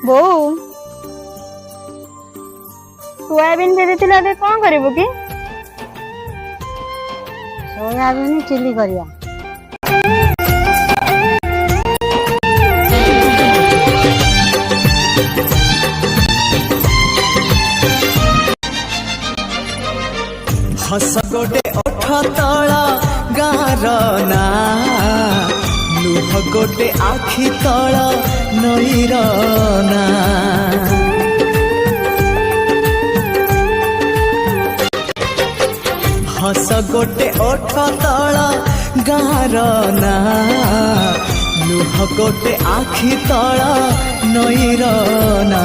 ବୋଉ ସୋୟାବିନ ଭେଜିଥିଲା ଏବେ କଣ କରିବୁ କି? ସୋୟାବିନ ଚିଲି କରିବା। हस गोटे ओठ तला गार ना लुह गोटे आखि तला नईर ना हस गोटे ओठ तला गार ना लुह गोटे आखि तला नईर ना।